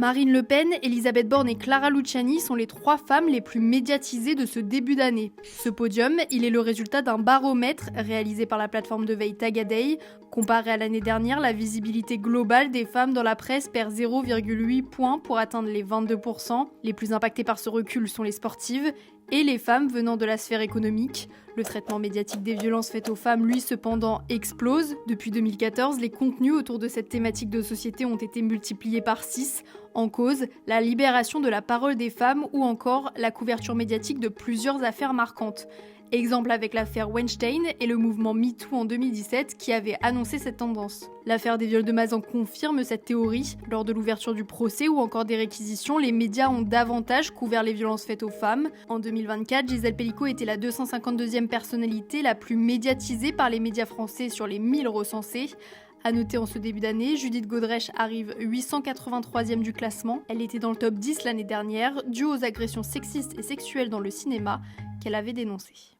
Marine Le Pen, Elisabeth Borne et Clara Luciani sont les 3 femmes les plus médiatisées de ce début d'année. Ce podium, il est le résultat d'un baromètre réalisé par la plateforme de veille Tagaday. Comparé à l'année dernière, la visibilité globale des femmes dans la presse perd 0,8 points pour atteindre les 22%. Les plus impactées par ce recul sont les sportives et les femmes venant de la sphère économique. Le traitement médiatique des violences faites aux femmes, lui, cependant, explose. Depuis 2014, les contenus autour de cette thématique de société ont été multipliés par 6. En cause, la libération de la parole des femmes ou encore la couverture médiatique de plusieurs affaires marquantes. Exemple avec l'affaire Weinstein et le mouvement MeToo en 2017 qui avait annoncé cette tendance. L'affaire des viols de Mazan confirme cette théorie. Lors de l'ouverture du procès ou encore des réquisitions, les médias ont davantage couvert les violences faites aux femmes. En 2024, Gisèle Pelicot était la 252e personnalité la plus médiatisée par les médias français sur les 1000 recensés. A noter en ce début d'année, Judith Godrèche arrive 883e du classement. Elle était dans le top 10 l'année dernière, due aux agressions sexistes et sexuelles dans le cinéma qu'elle avait dénoncées.